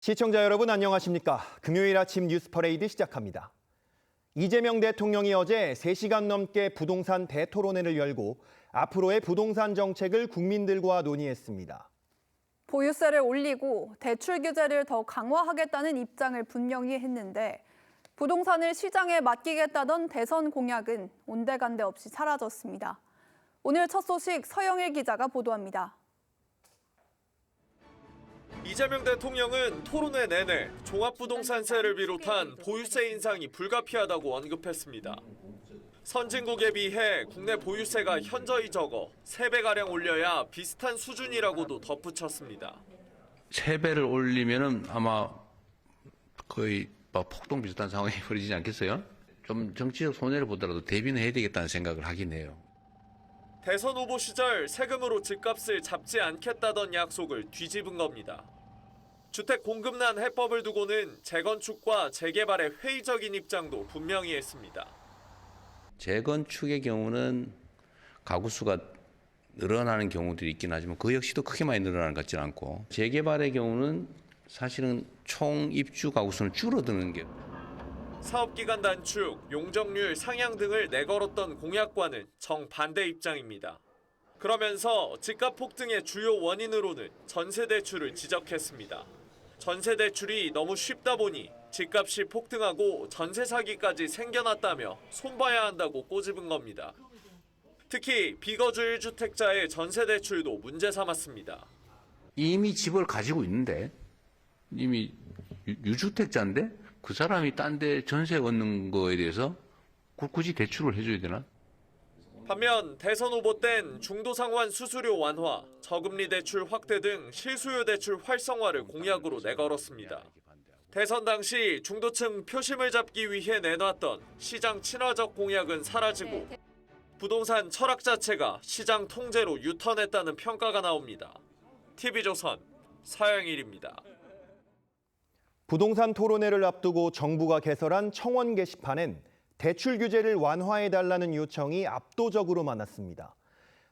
시청자 여러분 안녕하십니까? 금요일 아침 뉴스 퍼레이드 시작합니다. 이재명 대통령이 어제 3시간 넘게 부동산 대토론회를 열고 앞으로의 부동산 정책을 국민들과 논의했습니다. 보유세를 올리고 대출 규제를 더 강화하겠다는 입장을 분명히 했는데 부동산을 시장에 맡기겠다던 대선 공약은 온데간데 없이 사라졌습니다. 오늘 첫 소식 서영일 기자가 보도합니다. 이재명 대통령은 토론회 내내 종합부동산세를 비롯한 보유세 인상이 불가피하다고 언급했습니다. 선진국에 비해 국내 보유세가 현저히 적어 3배가량 올려야 비슷한 수준이라고도 덧붙였습니다. 3배를 올리면은 아마 거의 폭동 비슷한 상황이 벌어지지 않겠어요? 좀 정치적 손해를 보더라도 대비는 해야 되겠다는 생각을 하긴 해요. 대선 후보 시절 세금으로 집값을 잡지 않겠다던 약속을 뒤집은 겁니다. 주택 공급난 해법을 두고는 재건축과 재개발의 회의적인 입장도 분명히 했습니다. 재건축의 경우는 가구 수가 늘어나는 경우들이 있긴 하지만 그 역시도 크게 많이 늘어나는 것 같지는 않고 재개발의 경우는 사실은 총 입주 가구 수는 줄어드는 게 사업기간 단축, 용적률 상향 등을 내걸었던 공약과는 정반대 입장입니다. 그러면서 집값 폭등의 주요 원인으로는 전세 대출을 지적했습니다. 전세 대출이 너무 쉽다 보니 집값이 폭등하고 전세 사기까지 생겨났다며 손봐야 한다고 꼬집은 겁니다. 특히 비거주 1주택자의 전세 대출도 문제 삼았습니다. 이미 집을 가지고 있는데 이미 유주택자인데 그 사람이 딴 데 전세 얻는 거에 대해서 굳이 대출을 해줘야 되나? 반면 대선 후보 땐 중도상환 수수료 완화, 저금리 대출 확대 등 실수요 대출 활성화를 공약으로 내걸었습니다. 대선 당시 중도층 표심을 잡기 위해 내놨던 시장 친화적 공약은 사라지고 부동산 철학 자체가 시장 통제로 유턴했다는 평가가 나옵니다. TV조선 서영일입니다. 부동산 토론회를 앞두고 정부가 개설한 청원 게시판엔 대출 규제를 완화해달라는 요청이 압도적으로 많았습니다.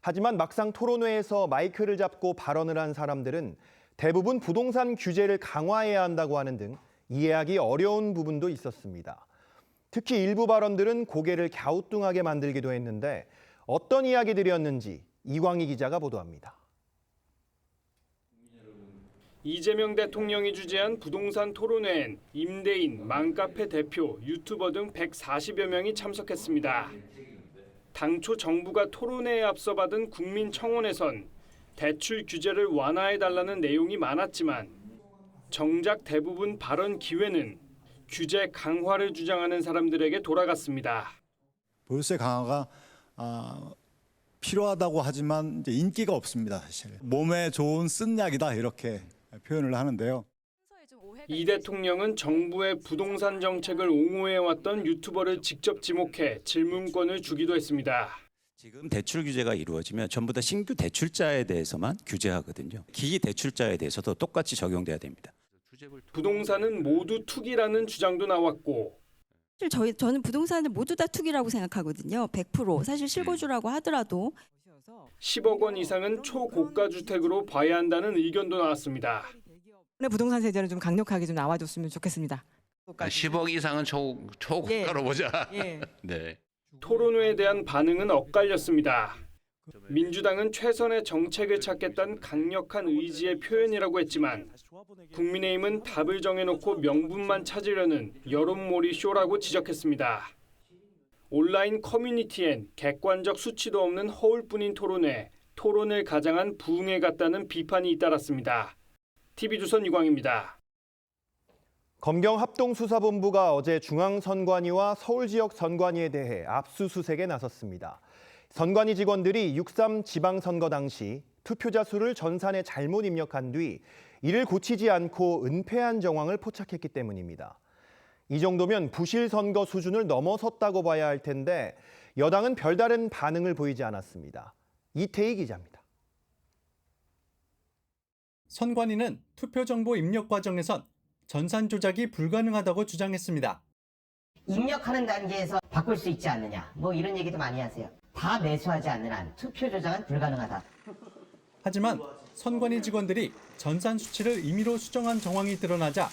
하지만 막상 토론회에서 마이크를 잡고 발언을 한 사람들은 대부분 부동산 규제를 강화해야 한다고 하는 등 이해하기 어려운 부분도 있었습니다. 특히 일부 발언들은 고개를 갸우뚱하게 만들기도 했는데 어떤 이야기들이었는지 이광희 기자가 보도합니다. 이재명 대통령이 주재한 부동산 토론회엔 임대인, 맘카페 대표, 유튜버 등 140여 명이 참석했습니다. 당초 정부가 토론회에 앞서 받은 국민청원에선 대출 규제를 완화해달라는 내용이 많았지만 정작 대부분 발언 기회는 규제 강화를 주장하는 사람들에게 돌아갔습니다. 보유세 강화가 필요하다고 하지만 이제 인기가 없습니다. 사실 몸에 좋은 쓴약이다 이렇게 표현을 하는데요. 이 대통령은 정부의 부동산 정책을 옹호해왔던 유튜버를 직접 지목해 질문권을 주기도 했습니다. 지금 대출 규제가 이루어지면 전부 다 신규 대출자에 대해서만 규제하거든요. 기기 대출자에 대해서도 똑같이 적용돼야 됩니다. 부동산은 모두 투기라는 주장도 나왔고 저는 부동산을 모두 다 투기라고 생각하거든요. 100% 사실 실거주라고 하더라도 10억 원 이상은 초고가 주택으로 봐야 한다는 의견도 나왔습니다. 부동산 세제는 좀 강력하게 좀 나와줬으면 좋겠습니다. 10억 이상은 초고가로 보자. 예. 네. 토론회에 대한 반응은 엇갈렸습니다. 민주당은 최선의 정책을 찾겠다는 강력한 의지의 표현이라고 했지만 국민의힘은 답을 정해놓고 명분만 찾으려는 여론몰이 쇼라고 지적했습니다. 온라인 커뮤니티엔 객관적 수치도 없는 허울뿐인 토론회, 토론을 가장한 부흥회 같다는 비판이 잇따랐습니다. TV조선 유광입니다. 검경 합동수사본부가 어제 중앙선관위와 서울 지역 선관위에 대해 압수수색에 나섰습니다. 선관위 직원들이 6.3 지방선거 당시 투표자 수를 전산에 잘못 입력한 뒤 이를 고치지 않고 은폐한 정황을 포착했기 때문입니다. 이 정도면 부실 선거 수준을 넘어섰다고 봐야 할 텐데 여당은 별다른 반응을 보이지 않았습니다. 이태희 기자입니다. 선관위는 투표정보 입력 과정에선 전산 조작이 불가능하다고 주장했습니다. 입력하는 단계에서 바꿀 수 있지 않느냐, 뭐 이런 얘기도 많이 하세요. 다 매수하지 않는 한 투표 조작은 불가능하다. 하지만 선관위 직원들이 전산 수치를 임의로 수정한 정황이 드러나자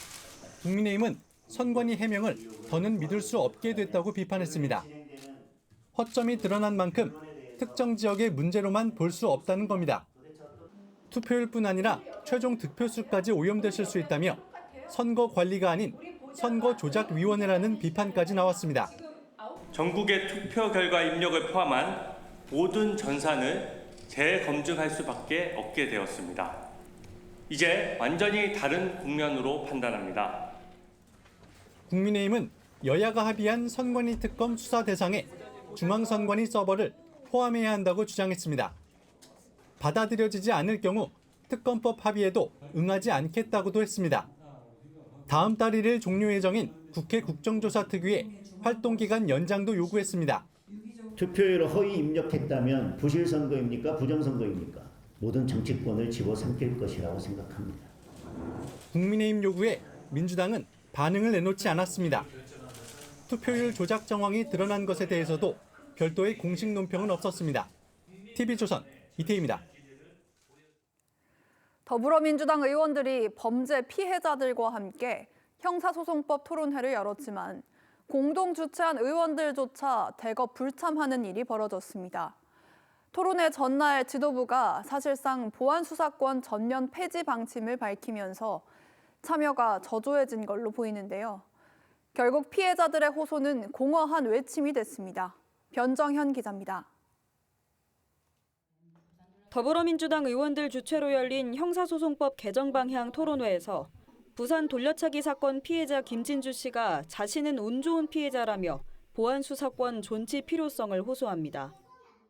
국민의힘은 선관위 해명을 더는 믿을 수 없게 됐다고 비판했습니다. 허점이 드러난 만큼 특정 지역의 문제로만 볼 수 없다는 겁니다. 투표율뿐 아니라 최종 득표수까지 오염되실 수 있다며 선거 관리가 아닌 선거조작위원회라는 비판까지 나왔습니다. 전국의 투표 결과 입력을 포함한 모든 전산을 재검증할 수밖에 없게 되었습니다. 이제 완전히 다른 국면으로 판단합니다. 국민의힘은 여야가 합의한 선관위 특검 수사 대상에 중앙선관위 서버를 포함해야 한다고 주장했습니다. 받아들여지지 않을 경우 특검법 합의에도 응하지 않겠다고도 했습니다. 다음 달 1일 종료 예정인 국회 국정조사특위의 활동기간 연장도 요구했습니다. 투표율을 허위 입력했다면 부실선거입니까? 부정선거입니까? 모든 정치권을 집어삼킬 것이라고 생각합니다. 국민의힘 요구에 민주당은 반응을 내놓지 않았습니다. 투표율 조작 정황이 드러난 것에 대해서도 별도의 공식 논평은 없었습니다. TV조선 이태희입니다. 더불어민주당 의원들이 범죄 피해자들과 함께 형사소송법 토론회를 열었지만 공동 주최한 의원들조차 대거 불참하는 일이 벌어졌습니다. 토론회 전날 지도부가 사실상 보안수사권 전면 폐지 방침을 밝히면서 참여가 저조해진 걸로 보이는데요. 결국 피해자들의 호소는 공허한 외침이 됐습니다. 변정현 기자입니다. 더불어민주당 의원들 주최로 열린 형사소송법 개정 방향 토론회에서 부산 돌려차기 사건 피해자 김진주 씨가 자신은 운 좋은 피해자라며 보안수사권 존치 필요성을 호소합니다.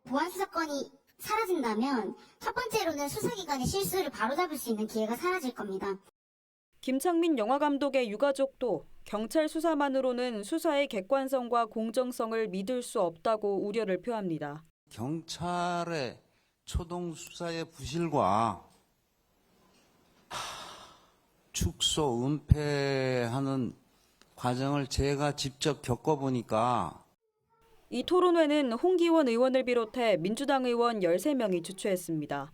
보안수사권이 사라진다면 첫 번째로는 수사기관의 실수를 바로잡을 수 있는 기회가 사라질 겁니다. 김창민 영화감독의 유가족도 경찰 수사만으로는 수사의 객관성과 공정성을 믿을 수 없다고 우려를 표합니다. 경찰의 초동 수사의 부실과 축소, 은폐하는 과정을 제가 직접 겪어보니까 이 토론회는 홍기원 의원을 비롯해 민주당 의원 13명이 주최했습니다.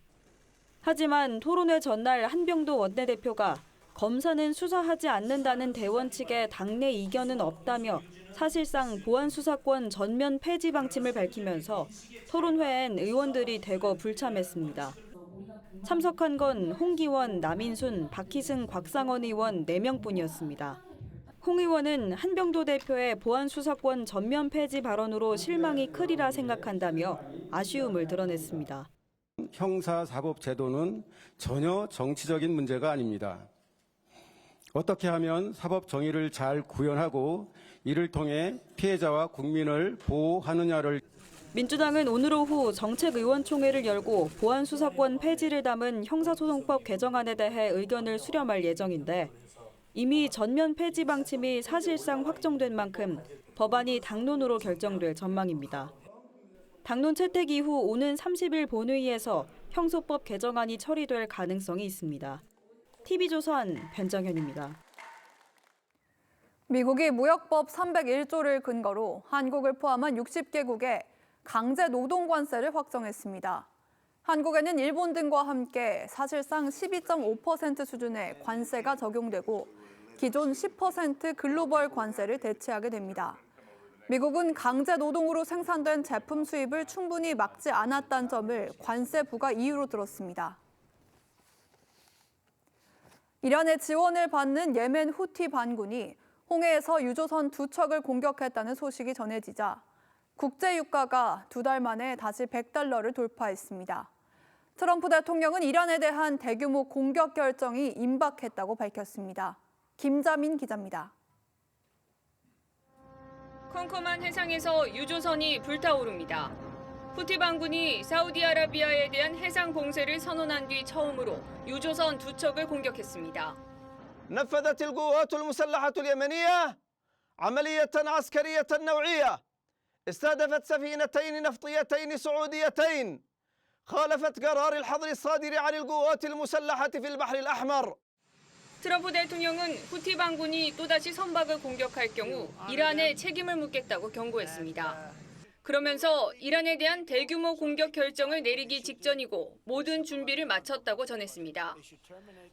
하지만 토론회 전날 한병도 원내대표가 검사는 수사하지 않는다는 대원칙에 당내 이견은 없다며 사실상 보안수사권 전면 폐지 방침을 밝히면서 토론회엔 의원들이 대거 불참했습니다. 참석한 건 홍기원, 남인순, 박희승, 곽상원 의원 4명뿐이었습니다. 홍 의원은 한병도 대표의 보안수사권 전면 폐지 발언으로 실망이 크리라 생각한다며 아쉬움을 드러냈습니다. 형사사법제도는 전혀 정치적인 문제가 아닙니다. 어떻게 하면 사법 정의를 잘 구현하고 이를 통해 피해자와 국민을 보호하느냐를 민주당은 오늘 오후 정책의원총회를 열고 보안수사권 폐지를 담은 형사소송법 개정안에 대해 의견을 수렴할 예정인데 이미 전면 폐지 방침이 사실상 확정된 만큼 법안이 당론으로 결정될 전망입니다. 당론 채택 이후 오는 30일 본회의에서 형소법 개정안이 처리될 가능성이 있습니다. TV조선 변정현입니다. 미국이 무역법 301조를 근거로 한국을 포함한 60개국에 강제 노동 관세를 확정했습니다. 한국에는 일본 등과 함께 사실상 12.5% 수준의 관세가 적용되고 기존 10% 글로벌 관세를 대체하게 됩니다. 미국은 강제 노동으로 생산된 제품 수입을 충분히 막지 않았다는 점을 관세 부과 이유로 들었습니다. 이란의 지원을 받는 예멘 후티 반군이 홍해에서 유조선 2척을 공격했다는 소식이 전해지자 국제 유가가 2달 만에 다시 $100를 돌파했습니다. 트럼프 대통령은 이란에 대한 대규모 공격 결정이 임박했다고 밝혔습니다. 김자민 기자입니다. 컴컴한 해상에서 유조선이 불타오릅니다. 후티 반군이 사우디아라비아에 대한 해상 봉쇄를 선언한 뒤 처음으로 유조선 2척을 공격했습니다. نفذت القوات المسلحة اليمنية عملية عسكرية نوعية استهدفت سفينتين نفطيتين سعوديتين خالفت قرار الحظر الصادر عن القوات المسلحة في البحر الأحمر. 트럼프 대통령은 후티 반군이 또다시 선박을 공격할 경우 이란에 책임을 묻겠다고 경고했습니다. 그러면서 이란에 대한 대규모 공격 결정을 내리기 직전이고 모든 준비를 마쳤다고 전했습니다.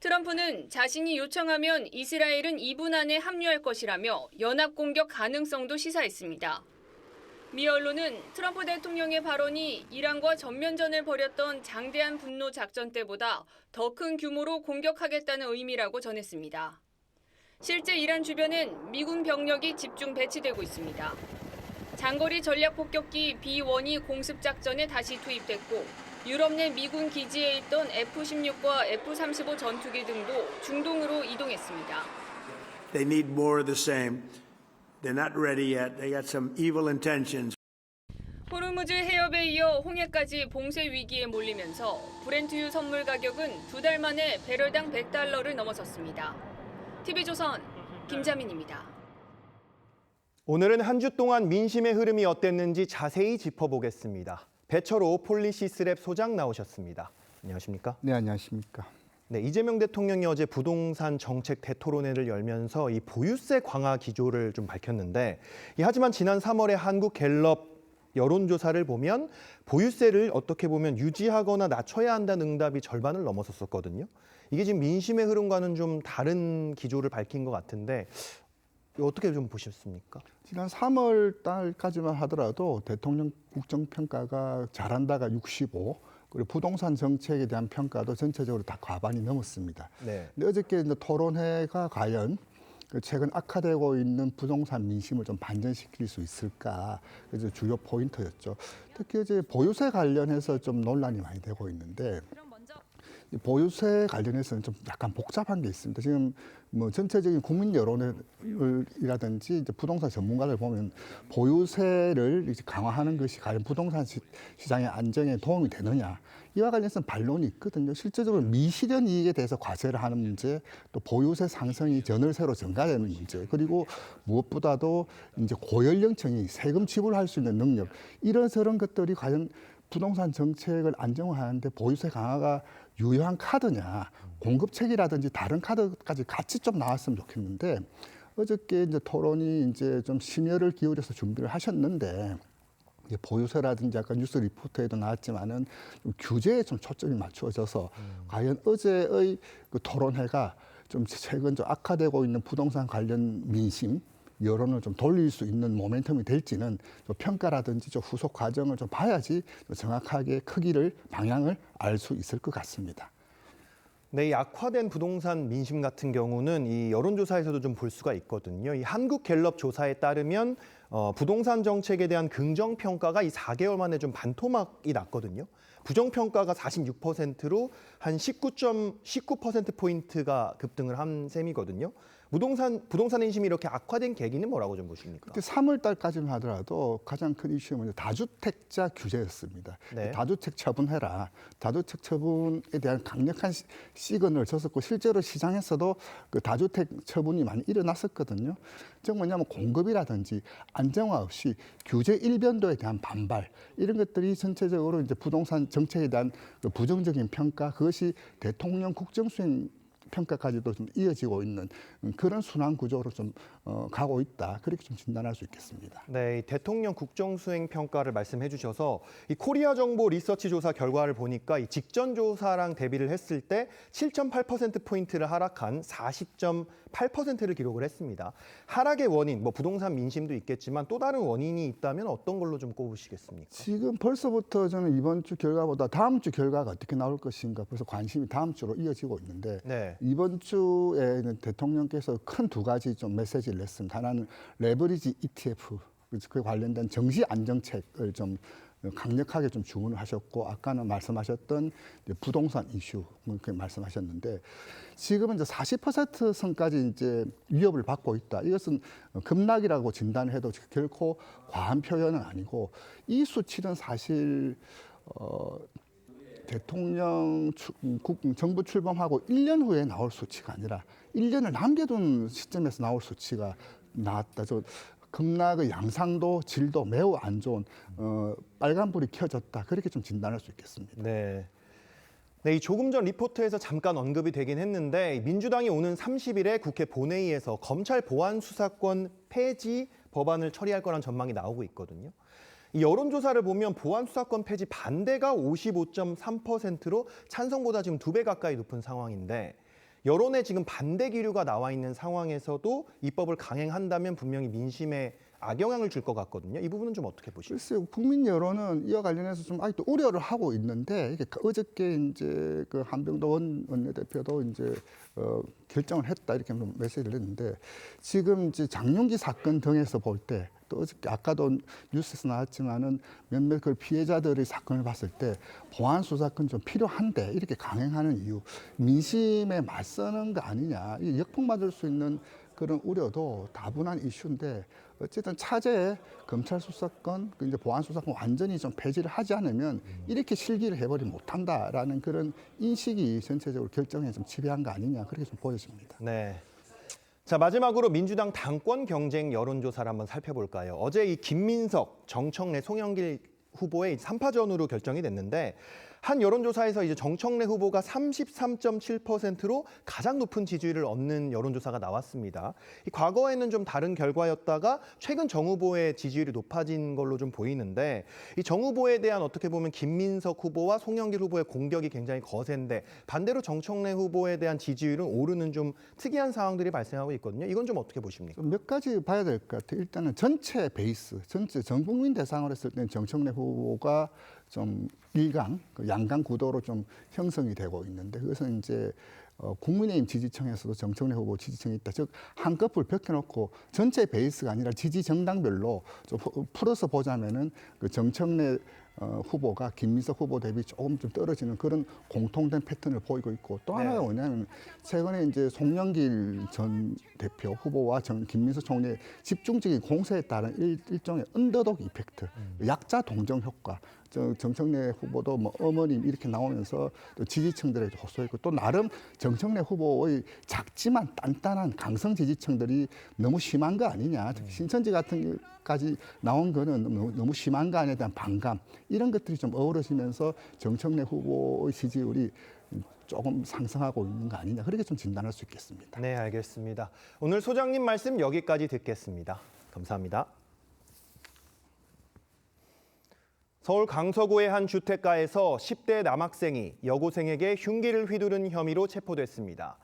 트럼프는 자신이 요청하면 이스라엘은 2분 안에 합류할 것이라며 연합 공격 가능성도 시사했습니다. 미 언론은 트럼프 대통령의 발언이 이란과 전면전을 벌였던 장대한 분노 작전 때보다 더 큰 규모로 공격하겠다는 의미라고 전했습니다. 실제 이란 주변엔 미군 병력이 집중 배치되고 있습니다. 장거리 전략 폭격기 B-1이 공습 작전에 다시 투입됐고 유럽 내 미군 기지에 있던 F-16과 F-35 전투기 등도 중동으로 이동했습니다. They need more of the same. They're not ready yet. They got some evil intentions. 호르무즈 해협에 이어 홍해까지 봉쇄 위기에 몰리면서 브렌트유 선물 가격은 2달 만에 배럴당 $100를 넘어섰습니다. TV조선 김자민입니다. 오늘은 한 주 동안 민심의 흐름이 어땠는지 자세히 짚어보겠습니다. 배철호 폴리시스랩 소장 나오셨습니다. 안녕하십니까? 네, 안녕하십니까? 네, 이재명 대통령이 어제 부동산 정책 대토론회를 열면서 이 보유세 강화 기조를 좀 밝혔는데, 하지만 지난 3월에 한국갤럽 여론조사를 보면 보유세를 어떻게 보면 유지하거나 낮춰야 한다는 응답이 절반을 넘어섰었거든요. 이게 지금 민심의 흐름과는 좀 다른 기조를 밝힌 것 같은데 어떻게 좀 보셨습니까? 지난 3월 달까지만 하더라도 대통령 국정평가가 잘한다가 65, 그리고 부동산 정책에 대한 평가도 전체적으로 다 과반이 넘었습니다. 네. 근데 어저께 이제 토론회가 과연 최근 악화되고 있는 부동산 민심을 좀 반전시킬 수 있을까? 그래서 주요 포인트였죠. 특히 이제 보유세 관련해서 좀 논란이 많이 되고 있는데, 보유세 관련해서는 좀 약간 복잡한 게 있습니다. 지금 뭐 전체적인 국민 여론이라든지 이제 부동산 전문가들 보면 보유세를 이제 강화하는 것이 과연 부동산 시장의 안정에 도움이 되느냐, 이와 관련해서는 반론이 있거든요. 실제적으로 미실현 이익에 대해서 과세를 하는 문제, 또 보유세 상승이 전월세로 증가되는 문제, 그리고 무엇보다도 이제 고연령층이 세금 지불할 수 있는 능력, 이런저런 것들이 과연 부동산 정책을 안정화하는데 보유세 강화가 유효한 카드냐, 공급책이라든지 다른 카드까지 같이 좀 나왔으면 좋겠는데, 어저께 이제 토론이 이제 좀 심혈을 기울여서 준비를 하셨는데, 이제 보유세라든지 약간 뉴스 리포트에도 나왔지만은 좀 규제에 좀 초점이 맞추어져서 과연 어제의 그 토론회가 좀 최근 좀 악화되고 있는 부동산 관련 민심 여론을 좀 돌릴 수 있는 모멘텀이 될지는 좀 평가라든지 좀 후속 과정을 좀 봐야지 좀 정확하게 크기를, 방향을 알 수 있을 것 같습니다. 네, 이 악화된 부동산 민심 같은 경우는 이 여론조사에서도 좀 볼 수가 있거든요. 이 한국갤럽 조사에 따르면 부동산 정책에 대한 긍정평가가 이 4개월 만에 좀 반토막이 났거든요. 부정평가가 46%로 한 19%포인트가 급등을 한 셈이거든요. 부동산 인심이 이렇게 악화된 계기는 뭐라고 좀 보십니까? 3월 달까지만 하더라도 가장 큰 이슈는 다주택자 규제였습니다. 네. 다주택 처분해라. 다주택 처분에 대한 강력한 시그널을 줬었고, 실제로 시장에서도 그 다주택 처분이 많이 일어났었거든요. 즉 뭐냐면 공급이라든지 안정화 없이 규제 일변도에 대한 반발, 이런 것들이 전체적으로 이제 부동산 정책에 대한 그 부정적인 평가, 그것이 대통령 국정수행 평가까지도 좀 이어지고 있는 그런 순환 구조로 좀 가고 있다, 그렇게 좀 진단할 수 있겠습니다. 네, 대통령 국정수행 평가를 말씀해 주셔서 이 코리아 정보 리서치 조사 결과를 보니까 이 직전 조사랑 대비를 했을 때 7.8%포인트를 하락한 40.8%를 기록을 했습니다. 하락의 원인, 뭐 부동산 민심도 있겠지만 또 다른 원인이 있다면 어떤 걸로 좀 꼽으시겠습니까? 지금 벌써부터 저는 이번 주 결과보다 다음 주 결과가 어떻게 나올 것인가, 벌써 관심이 다음 주로 이어지고 있는데, 네. 이번 주에는 대통령께서 큰 두 가지 좀 메시지를 냈습니다. 하나는 레버리지 ETF, 그 관련된 정시 안정책을 좀 강력하게 좀 주문을 하셨고, 아까는 말씀하셨던 부동산 이슈 그렇게 말씀하셨는데, 지금은 이제 40% 선까지 이제 위협을 받고 있다. 이것은 급락이라고 진단을 해도 결코 과한 표현은 아니고, 이 수치는 사실 대통령 정부 출범하고 1년 후에 나올 수치가 아니라 1년을 남겨둔 시점에서 나올 수치가 나왔다. 급락의 양상도 질도 매우 안 좋은 빨간불이 켜졌다, 그렇게 좀 진단할 수 있겠습니다. 네. 네, 이 조금 전 리포트에서 잠깐 언급이 되긴 했는데, 민주당이 오는 30일에 국회 본회의에서 검찰 보안 수사권 폐지 법안을 처리할 거란 전망이 나오고 있거든요. 이 여론조사를 보면 보안수사권 폐지 반대가 55.3%로 찬성보다 지금 2배 가까이 높은 상황인데 여론에 지금 반대 기류가 나와 있는 상황에서도 입법을 강행한다면 분명히 민심에 악영향을 줄 것 같거든요. 이 부분은 좀 어떻게 보시나요? 글쎄요, 국민 여론은 이와 관련해서 좀 아직도 우려를 하고 있는데 이게 어저께 이제 그 한병도 원내대표도 이제 결정을 했다 이렇게 메시지를 냈는데 지금 이제 장윤기 사건 등에서 볼 때 또 어저께 아까도 뉴스에서 나왔지만은 몇몇 그 피해자들의 사건을 봤을 때 보안 수사권 좀 필요한데 이렇게 강행하는 이유 민심에 맞서는 거 아니냐 이 역풍 맞을 수 있는 그런 우려도 다분한 이슈인데 어쨌든 차제에 검찰 수사권, 이제 보안 수사권 완전히 좀 폐지를 하지 않으면 이렇게 실기를 해버리지 못한다라는 그런 인식이 전체적으로 결정에 좀 지배한 거 아니냐 그렇게 좀 보여집니다. 네. 자, 마지막으로 민주당 당권 경쟁 여론조사를 한번 살펴볼까요? 어제 이 김민석, 정청래, 송영길 후보의 3파전으로 결정이 됐는데 한 여론조사에서 이제 정청래 후보가 33.7%로 가장 높은 지지율을 얻는 여론조사가 나왔습니다. 이 과거에는 좀 다른 결과였다가 최근 정 후보의 지지율이 높아진 걸로 좀 보이는데 이 정 후보에 대한 어떻게 보면 김민석 후보와 송영길 후보의 공격이 굉장히 거센데 반대로 정청래 후보에 대한 지지율은 오르는 좀 특이한 상황들이 발생하고 있거든요. 이건 좀 어떻게 보십니까? 몇 가지 봐야 될 것 같아요. 일단은 전체 베이스, 전체 전 국민 대상으로 했을 때는 정청래 후보가 좀 일강, 양강 구도로 좀 형성이 되고 있는데 그것은 이제 국민의힘 지지층에서도 정청래 후보 지지층이 있다. 즉 한꺼풀 벗겨놓고 전체 베이스가 아니라 지지 정당별로 좀 풀어서 보자면은 그 정청래 후보가 김민석 후보 대비 조금 좀 떨어지는 그런 공통된 패턴을 보이고 있고 또 하나가 뭐냐면 최근에 이제 송영길 전 대표 후보와 김민석 총리의 집중적인 공세에 따른 일종의 언더독 이펙트, 약자 동정 효과. 정청래 후보도 뭐 어머님 이렇게 나오면서 또 지지층들에게 호소했고 또 나름 정청래 후보의 작지만 단단한 강성 지지층들이 너무 심한 거 아니냐. 신천지 같은 까지 나온 거는 너무 심한 거 아니에 대한 반감 이런 것들이 좀 어우러지면서 정청래 후보의 지지율이 조금 상승하고 있는 거 아니냐 그렇게 좀 진단할 수 있겠습니다. 네, 알겠습니다. 오늘 소장님 말씀 여기까지 듣겠습니다. 감사합니다. 서울 강서구의 한 주택가에서 10대 남학생이 여고생에게 흉기를 휘두른 혐의로 체포됐습니다.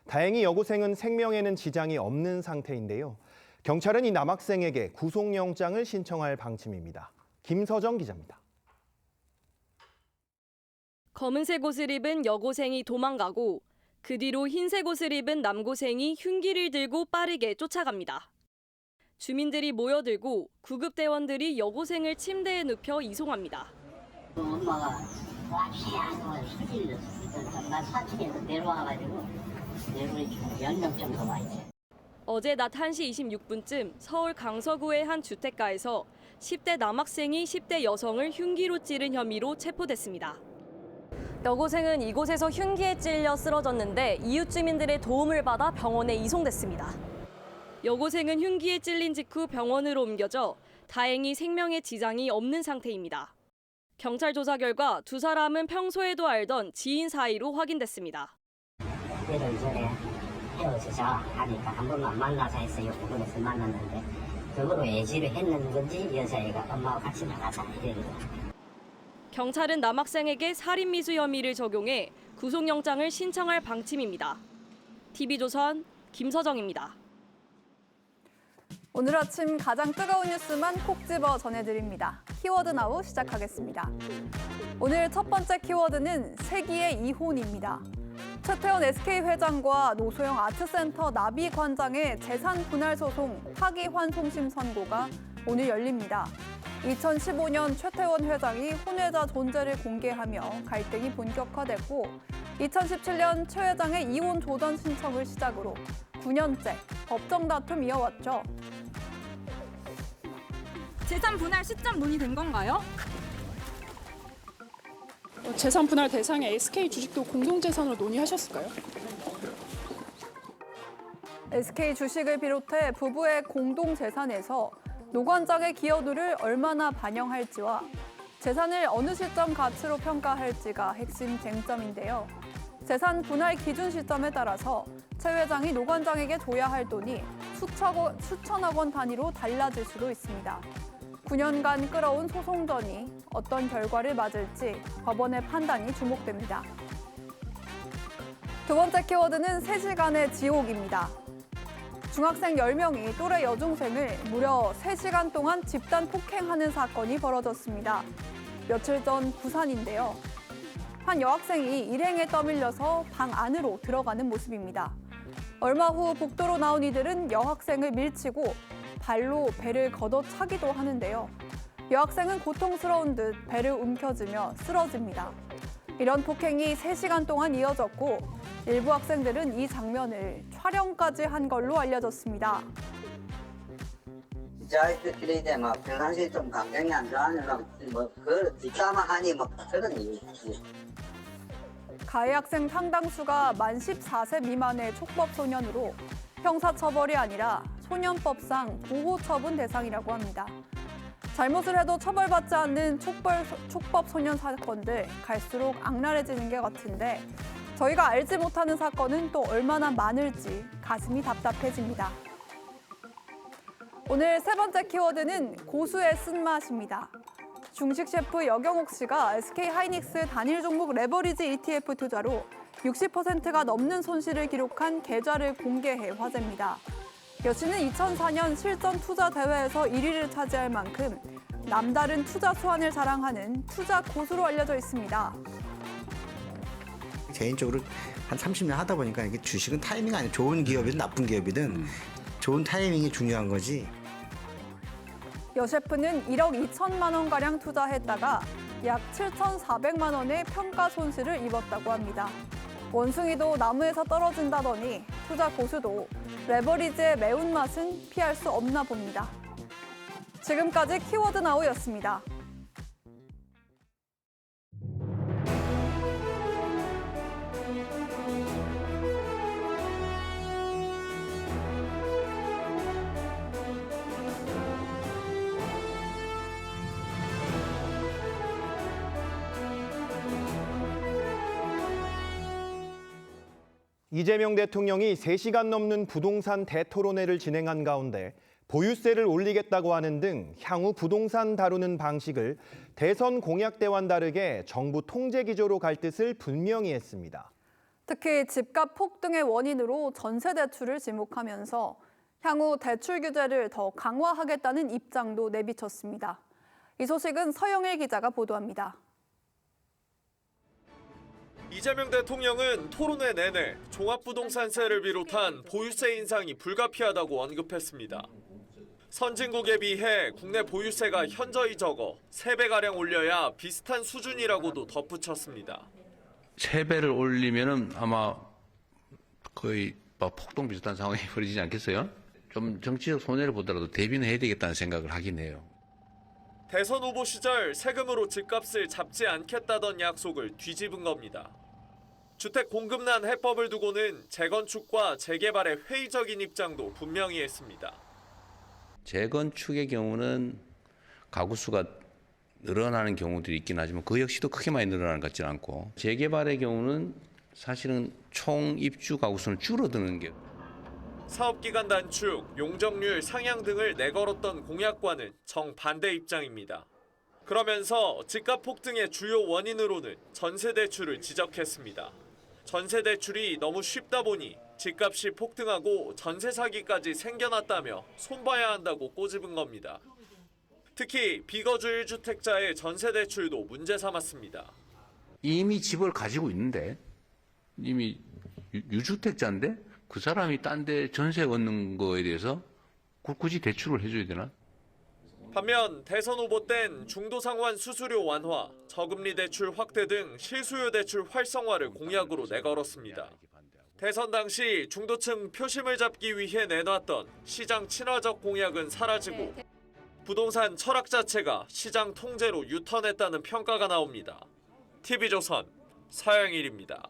다행히 여고생은 생명에는 지장이 없는 상태인데요. 경찰은 이 남학생에게 구속영장을 신청할 방침입니다. 김서정 기자입니다. 검은색 옷을 입은 여고생이 도망가고 그 뒤로 흰색 옷을 입은 남고생이 흉기를 들고 빠르게 쫓아갑니다. 주민들이 모여들고 구급대원들이 여고생을 침대에 눕혀 이송합니다. 엄마가 피하고 소리를 나 4층에서 내려와가지고 내부에 10명 정도 와 있어요. 어제 낮 1시 26분쯤 서울 강서구의 한 주택가에서 10대 남학생이 10대 여성을 흉기로 찌른 혐의로 체포됐습니다. 여고생은 이곳에서 흉기에 찔려 쓰러졌는데 이웃 주민들의 도움을 받아 병원에 이송됐습니다. 여고생은 흉기에 찔린 직후 병원으로 옮겨져 다행히 생명에 지장이 없는 상태입니다. 경찰 조사 결과 두 사람은 평소에도 알던 지인 사이로 확인됐습니다. 헤어지자 하니까 한 번만 만나자 했어요. 부근에서 만났는데 그거로 애지를 했는 건지 여자애가 엄마와 같이 나가자 이랬는데. 경찰은 남학생에게 살인미수 혐의를 적용해 구속영장을 신청할 방침입니다. TV조선 김서정입니다. 오늘 아침 가장 뜨거운 뉴스만 콕 집어 전해드립니다. 키워드 나우 시작하겠습니다. 오늘 첫 번째 키워드는 세기의 이혼입니다. 최태원 SK회장과 노소영 아트센터 나비관장의 재산 분할 소송 파기환송심 선고가 오늘 열립니다. 2015년 최태원 회장이 혼외자 존재를 공개하며 갈등이 본격화됐고 2017년 최 회장의 이혼 조던 신청을 시작으로 9년째 법정 다툼 이어왔죠. 재산 분할 시점 논의된 건가요? 재산 분할 대상의 SK 주식도 공동재산으로 논의하셨을까요? SK 주식을 비롯해 부부의 공동재산에서 노 관장의 기여도를 얼마나 반영할지와 재산을 어느 시점 가치로 평가할지가 핵심 쟁점인데요. 재산 분할 기준 시점에 따라서 최 회장이 노 관장에게 줘야 할 돈이 수천억 원 단위로 달라질 수도 있습니다. 9년간 끌어온 소송전이 어떤 결과를 맞을지 법원의 판단이 주목됩니다. 두 번째 키워드는 3시간의 지옥입니다. 중학생 10명이 또래 여중생을 무려 3시간 동안 집단 폭행하는 사건이 벌어졌습니다. 며칠 전 부산인데요. 한 여학생이 일행에 떠밀려서 방 안으로 들어가는 모습입니다. 얼마 후 복도로 나온 이들은 여학생을 밀치고 발로 배를 걷어차기도 하는데요. 여학생은 고통스러운 듯 배를 움켜쥐며 쓰러집니다. 이런 폭행이 3시간 동안 이어졌고 일부 학생들은 이 장면을 촬영까지 한 걸로 알려졌습니다. 이 아이들끼리 이제 평상시에 좀 감정이 안 좋아하는 그 뒷담화하니 그런 일이지. 가해 학생 상당수가 만 14세 미만의 촉법 소년으로 형사처벌이 아니라 소년법상 보호처분 대상이라고 합니다. 잘못을 해도 처벌받지 않는 촉법 소년 사건들 갈수록 악랄해지는 게 같은데 저희가 알지 못하는 사건은 또 얼마나 많을지 가슴이 답답해집니다. 오늘 세 번째 키워드는 고수의 쓴맛입니다. 중식 셰프 여경옥 씨가 SK 하이닉스 단일 종목 레버리지 ETF 투자로 60%가 넘는 손실을 기록한 계좌를 공개해 화제입니다. 여 씨는 2004년 실전 투자 대회에서 1위를 차지할 만큼 남다른 투자 수완을 자랑하는 투자 고수로 알려져 있습니다. 개인적으로 한 30년 하다 보니까 이게 주식은 타이밍이 아니에요. 좋은 기업이든 나쁜 기업이든 좋은 타이밍이 중요한 거지. 여 셰프는 1억 2천만 원가량 투자했다가 약 7,400만 원의 평가 손실을 입었다고 합니다. 원숭이도 나무에서 떨어진다더니 투자 고수도 레버리지의 매운맛은 피할 수 없나 봅니다. 지금까지 키워드 나우였습니다. 이재명 대통령이 3시간 넘는 부동산 대토론회를 진행한 가운데 보유세를 올리겠다고 하는 등 향후 부동산 다루는 방식을 대선 공약 때와는 다르게 정부 통제 기조로 갈 뜻을 분명히 했습니다. 특히 집값 폭등의 원인으로 전세 대출을 지목하면서 향후 대출 규제를 더 강화하겠다는 입장도 내비쳤습니다. 이 소식은 서영일 기자가 보도합니다. 이재명 대통령은 토론회 내내 종합부동산세를 비롯한 보유세 인상이 불가피하다고 언급했습니다. 선진국에 비해 국내 보유세가 현저히 적어 3배가량 올려야 비슷한 수준이라고도 덧붙였습니다. 3배를 올리면은 아마 거의 폭동 비슷한 상황이 벌어지지 않겠어요? 좀 정치적 손해를 보더라도 대비는 해야 되겠다는 생각을 하긴 해요. 대선 후보 시절 세금으로 집값을 잡지 않겠다던 약속을 뒤집은 겁니다. 주택 공급난 해법을 두고는 재건축과 재개발의 회의적인 입장도 분명히 했습니다. 재건축의 경우는 가구 수가 늘어나는 경우들이 있긴 하지만 그 역시도 크게 많이 늘어나는 것 같지는 않고 재개발의 경우는 사실은 총 입주 가구 수는 줄어드는 게 사업기간 단축, 용적률 상향 등을 내걸었던 공약과는 정반대 입장입니다. 그러면서 집값 폭등의 주요 원인으로는 전세 대출을 지적했습니다. 전세 대출이 너무 쉽다 보니 집값이 폭등하고 전세 사기까지 생겨났다며 손봐야 한다고 꼬집은 겁니다. 특히 비거주 1주택자의 전세 대출도 문제 삼았습니다. 이미 집을 가지고 있는데 이미 유주택자인데 그 사람이 딴 데 전세 얻는 거에 대해서 굳이 대출을 해줘야 되나? 반면 대선 후보 땐 중도상환 수수료 완화, 저금리 대출 확대 등 실수요 대출 활성화를 공약으로 내걸었습니다. 대선 당시 중도층 표심을 잡기 위해 내놨던 시장 친화적 공약은 사라지고 부동산 철학 자체가 시장 통제로 유턴했다는 평가가 나옵니다. TV조선 서영일입니다.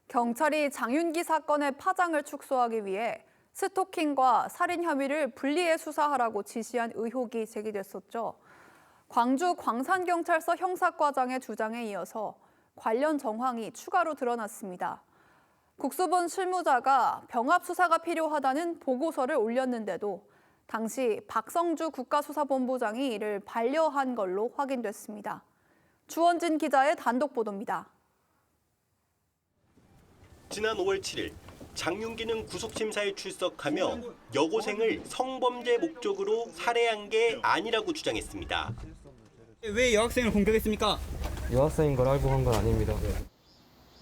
경찰이 장윤기 사건의 파장을 축소하기 위해 스토킹과 살인 혐의를 분리해 수사하라고 지시한 의혹이 제기됐었죠. 광주 광산경찰서 형사과장의 주장에 이어서 관련 정황이 추가로 드러났습니다. 국수본 실무자가 병합 수사가 필요하다는 보고서를 올렸는데도 당시 박성주 국가수사본부장이 이를 반려한 걸로 확인됐습니다. 주원진 기자의 단독 보도입니다. 지난 5월 7일 장윤기는 구속심사에 출석하며 여고생을 성범죄 목적으로 살해한 게 아니라고 주장했습니다. 왜 여학생을 공격했습니까? 여학생인 걸 알고 한 건 아닙니다.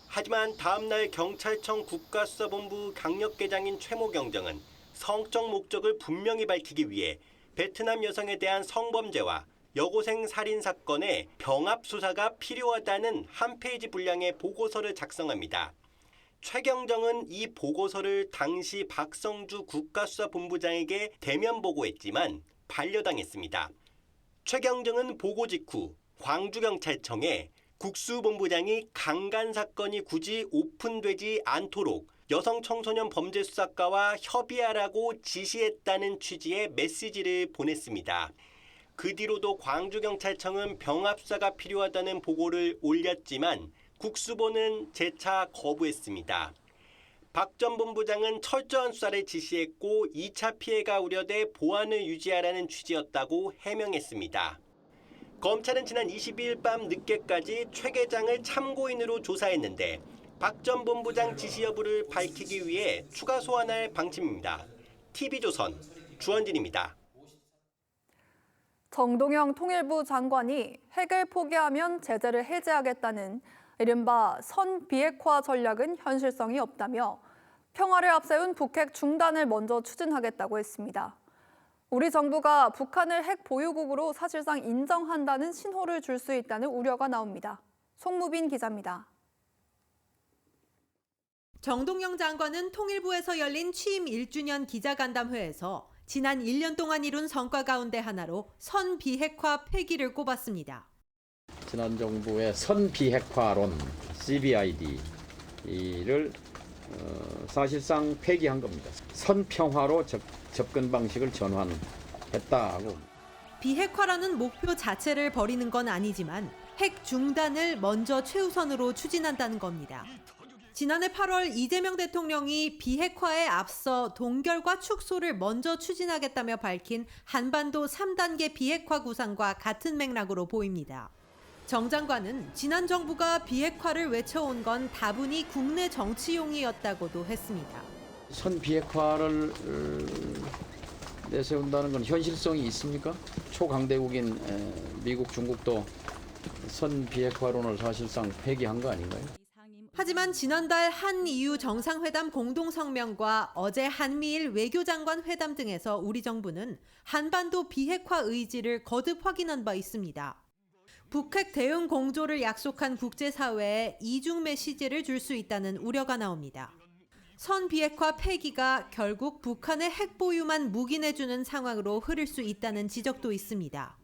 하지만 다음 날 경찰청 국가수사본부 강력계장인 최모 경정은 성적 목적을 분명히 밝히기 위해 베트남 여성에 대한 성범죄와 여고생 살인 사건의 병합 수사가 필요하다는 한 페이지 분량의 보고서를 작성합니다. 최 경정은 이 보고서를 당시 박성주 국가수사본부장에게 대면 보고했지만 반려당했습니다. 최 경정은 보고 직후 광주경찰청에 국수본부장이 강간 사건이 굳이 오픈되지 않도록 여성 청소년 범죄 수사과와 협의하라고 지시했다는 취지의 메시지를 보냈습니다. 그 뒤로도 광주경찰청은 병합 수사가 필요하다는 보고를 올렸지만 국수본은 재차 거부했습니다. 박 전 본부장은 철저한 수사를 지시했고 2차 피해가 우려돼 보안을 유지하라는 취지였다고 해명했습니다. 검찰은 지난 22일 밤 늦게까지 최 계장을 참고인으로 조사했는데 박 전 본부장 지시 여부를 밝히기 위해 추가 소환할 방침입니다. TV조선 주원진입니다. 정동영 통일부 장관이 핵을 포기하면 제재를 해제하겠다는 이른바 선비핵화 전략은 현실성이 없다며 평화를 앞세운 북핵 중단을 먼저 추진하겠다고 했습니다. 우리 정부가 북한을 핵 보유국으로 사실상 인정한다는 신호를 줄 수 있다는 우려가 나옵니다. 송무빈 기자입니다. 정동영 장관은 통일부에서 열린 취임 1주년 기자간담회에서 지난 1년 동안 이룬 성과 가운데 하나로 선비핵화 폐기를 꼽았습니다. 지난 정부의 선비핵화론 CBID를 사실상 폐기한 겁니다. 선평화로 접근 방식을 전환했다고. 비핵화라는 목표 자체를 버리는 건 아니지만 핵 중단을 먼저 최우선으로 추진한다는 겁니다. 지난해 8월 이재명 대통령이 비핵화에 앞서 동결과 축소를 먼저 추진하겠다며 밝힌 한반도 3단계 비핵화 구상과 같은 맥락으로 보입니다. 정 장관은 지난 정부가 비핵화를 외쳐온 건 다분히 국내 정치용이었다고도 했습니다. 선비핵화를 내세운다는 건 현실성이 있습니까? 초강대국인 미국, 중국도 선비핵화론을 사실상 폐기한 거 아닌가요? 하지만 지난달 한EU 정상회담 공동성명과 어제 한미일 외교장관 회담 등에서 우리 정부는 한반도 비핵화 의지를 거듭 확인한 바 있습니다. 북핵 대응 공조를 약속한 국제사회에 이중 메시지를 줄 수 있다는 우려가 나옵니다. 선비핵화 폐기가 결국 북한의 핵 보유만 묵인해주는 상황으로 흐를 수 있다는 지적도 있습니다.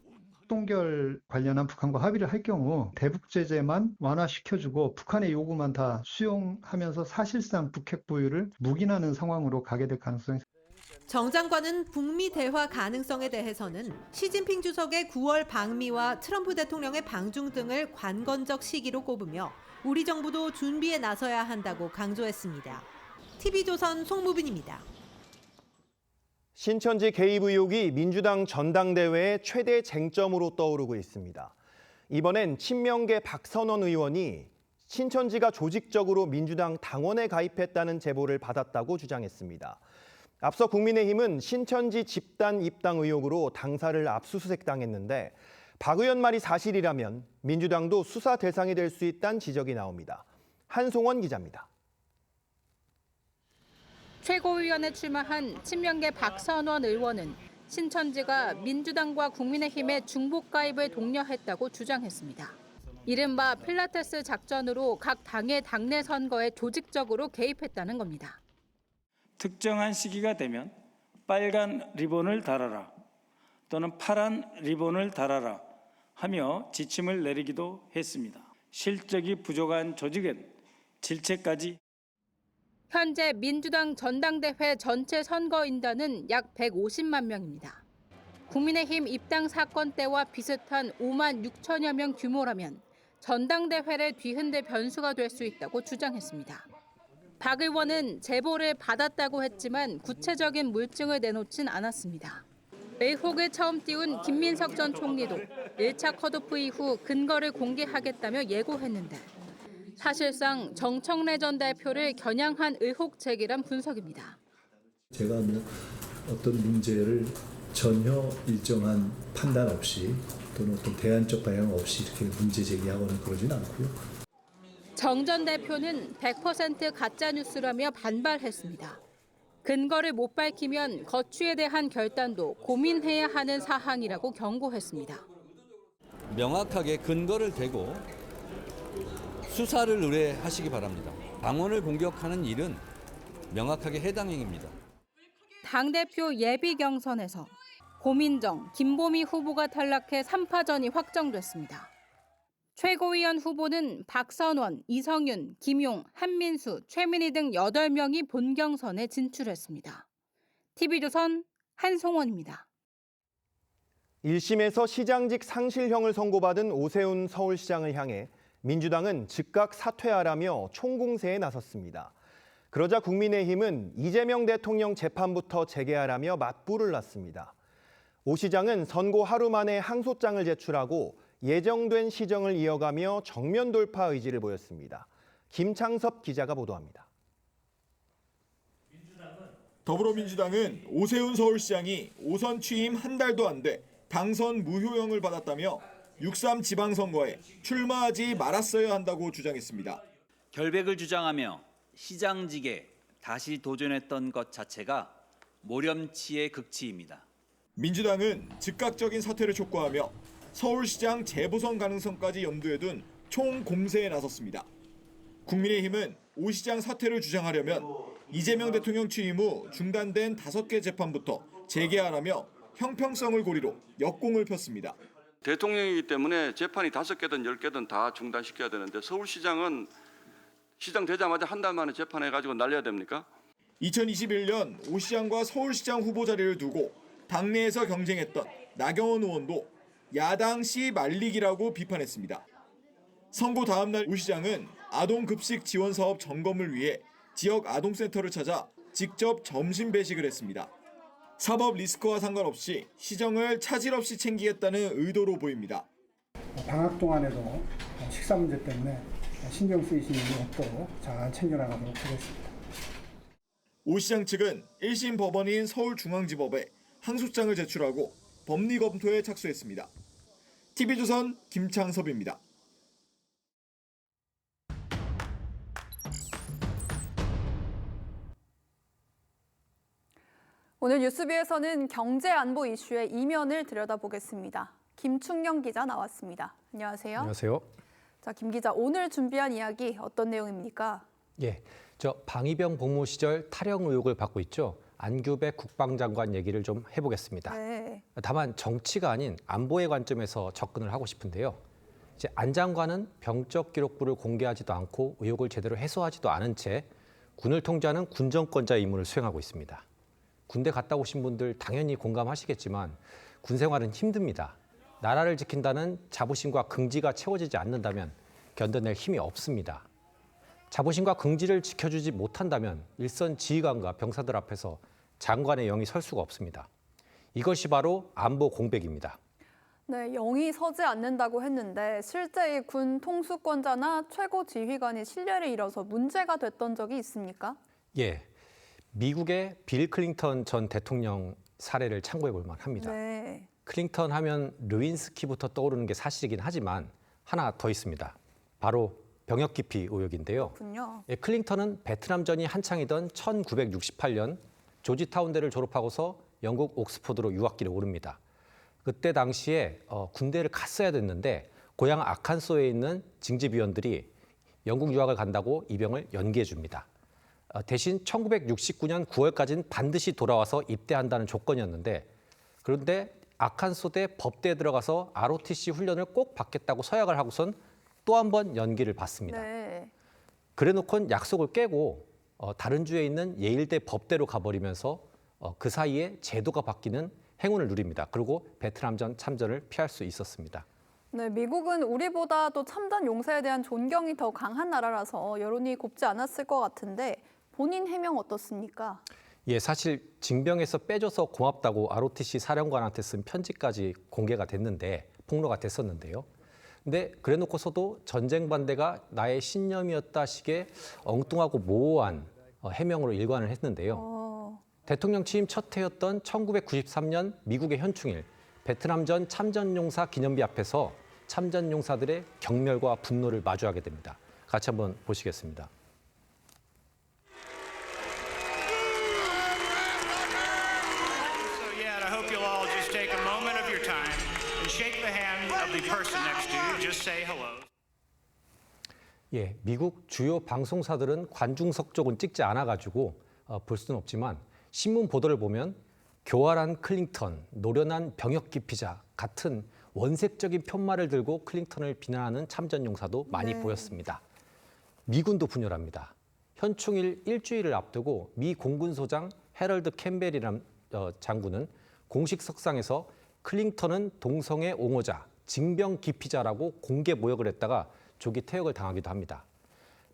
동결 관련한 북한과 합의를 할 경우 대북 제재만 완화시켜주고 북한의 요구만 다 수용하면서 사실상 북핵 보유를 묵인하는 상황으로 가게 될 가능성이 있습니다. 정 장관은 북미 대화 가능성에 대해서는 시진핑 주석의 9월 방미와 트럼프 대통령의 방중 등을 관건적 시기로 꼽으며 우리 정부도 준비에 나서야 한다고 강조했습니다. TV조선 송무빈입니다. 신천지 개입 의혹이 민주당 전당대회의 최대 쟁점으로 떠오르고 있습니다. 이번엔 친명계 박선원 의원이 신천지가 조직적으로 민주당 당원에 가입했다는 제보를 받았다고 주장했습니다. 앞서 국민의힘은 신천지 집단 입당 의혹으로 당사를 압수수색당했는데 박 의원 말이 사실이라면 민주당도 수사 대상이 될 수 있다는 지적이 나옵니다. 한송원 기자입니다. 최고위원에 출마한 친명계 박선원 의원은 신천지가 민주당과 국민의힘의 중복 가입을 독려했다고 주장했습니다. 이른바 필라테스 작전으로 각 당의 당내 선거에 조직적으로 개입했다는 겁니다. 특정한 시기가 되면 빨간 리본을 달아라 또는 파란 리본을 달아라 하며 지침을 내리기도 했습니다. 실적이 부족한 조직은 질책까지. 현재 민주당 전당대회 전체 선거인단은 약 150만 명입니다. 국민의힘 입당 사건 때와 비슷한 5만 6천여 명 규모라면 전당대회를 뒤흔들 변수가 될 수 있다고 주장했습니다. 박 의원은 제보를 받았다고 했지만 구체적인 물증을 내놓진 않았습니다. 의혹을 처음 띄운 김민석 전 총리도 1차 컷오프 이후 근거를 공개하겠다며 예고했는데 사실상 정청래 전 대표를 겨냥한 의혹 제기란 분석입니다. 제가 어떤 문제를 전혀 일정한 판단 없이 또는 어떤 대안적 방향 없이 이렇게 문제 제기하거나 그러진 않고요. 정 전 대표는 100% 가짜뉴스라며 반발했습니다. 근거를 못 밝히면 거취에 대한 결단도 고민해야 하는 사항이라고 경고했습니다. 명확하게 근거를 대고 수사를 의뢰하시기 바랍니다. 당원을 공격하는 일은 명확하게 해당 행위입니다. 당대표 예비 경선에서 고민정, 김보미 후보가 탈락해 3파전이 확정됐습니다. 최고위원 후보는 박선원, 이성윤, 김용, 한민수, 최민희 등 8명이 본경선에 진출했습니다. TV조선 한송원입니다. 1심에서 시장직 상실형을 선고받은 오세훈 서울시장을 향해 민주당은 즉각 사퇴하라며 총공세에 나섰습니다. 그러자 국민의힘은 이재명 대통령 재판부터 재개하라며 맞불을 놨습니다. 오 시장은 선고 하루 만에 항소장을 제출하고 예정된 시정을 이어가며 정면 돌파 의지를 보였습니다. 김창섭 기자가 보도합니다. 더불어민주당은 오세훈 서울시장이 5선 취임 한 달도 안 돼 당선 무효형을 받았다며 6.3 지방선거에 출마하지 말았어야 한다고 주장했습니다. 결백을 주장하며 시장직에 다시 도전했던 것 자체가 모렴치의 극치입니다. 민주당은 즉각적인 사퇴를 촉구하며 서울시장 재보선 가능성까지 염두에 둔 총공세에 나섰습니다. 국민의힘은 오 시장 사퇴를 주장하려면 이재명 대통령 취임 후 중단된 5개 재판부터 재개하라며 형평성을 고리로 역공을 폈습니다. 대통령이기 때문에 재판이 5개든 10개든 다 중단시켜야 되는데 서울시장은 시장 되자마자 한 달 만에 재판해가지고 날려야 됩니까? 2021년 오 시장과 서울시장 후보 자리를 두고 당내에서 경쟁했던 나경원 의원도 야당 시 말리기라고 비판했습니다. 선고 다음 날 오 시장은 아동급식 지원 사업 점검을 위해 지역 아동센터를 찾아 직접 점심 배식을 했습니다. 사법 리스크와 상관없이 시정을 차질 없이 챙기겠다는 의도로 보입니다. 방학 동안에도 식사 문제 때문에 신경 쓰이시는 일이 없도록 잘 챙겨나가도록 하겠습니다. 오 시장 측은 1심 법원인 서울중앙지법에 항소장을 제출하고 법리 검토에 착수했습니다. TV조선 김창섭입니다. 오늘 뉴스비에서는 경제 안보 이슈의 이면을 들여다보겠습니다. 김충영 기자 나왔습니다. 안녕하세요. 안녕하세요. 자, 김 기자, 오늘 준비한 이야기 어떤 내용입니까? 예, 방위병 복무 시절 탈영 의혹을 받고 있죠. 안규백 국방장관 얘기를 좀 해보겠습니다. 네. 다만 정치가 아닌 안보의 관점에서 접근을 하고 싶은데요. 이제 안 장관은 병적 기록부를 공개하지도 않고 의혹을 제대로 해소하지도 않은 채 군을 통제하는 군정권자 임무를 수행하고 있습니다. 군대 갔다 오신 분들 당연히 공감하시겠지만 군 생활은 힘듭니다. 나라를 지킨다는 자부심과 긍지가 채워지지 않는다면 견뎌낼 힘이 없습니다. 자부심과 긍지를 지켜주지 못한다면 일선 지휘관과 병사들 앞에서 장관의 영이 설 수가 없습니다. 이것이 바로 안보 공백입니다. 네, 영이 서지 않는다고 했는데 실제 이 군 통수권자나 최고 지휘관이 신뢰를 잃어서 문제가 됐던 적이 있습니까? 예, 미국의 빌 클린턴 전 대통령 사례를 참고해 볼 만합니다. 네. 클린턴 하면 르윈스키부터 떠오르는 게 사실이긴 하지만 하나 더 있습니다. 바로 병역 기피 의혹인데요. 그렇군요. 예, 클린턴은 베트남전이 한창이던 1968년 조지타운대를 졸업하고서 영국 옥스퍼드로 유학길에 오릅니다. 그때 당시에 군대를 갔어야 됐는데 고향 아칸소에 있는 징집위원들이 영국 유학을 간다고 입영을 연기해 줍니다. 대신 1969년 9월까지는 반드시 돌아와서 입대한다는 조건이었는데 그런데 아칸소대 법대에 들어가서 ROTC 훈련을 꼭 받겠다고 서약을 하고선 또 한 번 연기를 받습니다. 네. 그래놓고는 약속을 깨고 다른 주에 있는 예일대 법대로 가버리면서 그 사이에 제도가 바뀌는 행운을 누립니다. 그리고 베트남전 참전을 피할 수 있었습니다. 네, 미국은 우리보다도 참전 용사에 대한 존경이 더 강한 나라라서 여론이 곱지 않았을 것 같은데 본인 해명 어떻습니까? 예, 사실 징병에서 빼줘서 고맙다고 ROTC 사령관한테 쓴 편지까지 공개가 됐는데 폭로가 됐었는데요. 근데 그래놓고서도 전쟁 반대가 나의 신념이었다 식의 엉뚱하고 모호한 해명으로 일관을 했는데요. 대통령 취임 첫 해였던 1993년 미국의 현충일 베트남전 참전용사 기념비 앞에서 참전용사들의 경멸과 분노를 마주하게 됩니다. 같이 한번 보시겠습니다. 예, 미국 주요 방송사들은 관중석 쪽은 찍지 않아가지고 볼 수는 없지만 신문 보도를 보면 교활한 클링턴, 노련한 병역 기피자 같은 원색적인 편말을 들고 클링턴을 비난하는 참전용사도 많이 보였습니다. 미군도 분열합니다. 현충일 일주일을 앞두고 미 공군소장 해럴드 캠벨이라는 장군은 공식 석상에서 클링턴은 동성애 옹호자, 징병 기피자라고 공개 모욕을 했다가 조기 퇴역을 당하기도 합니다.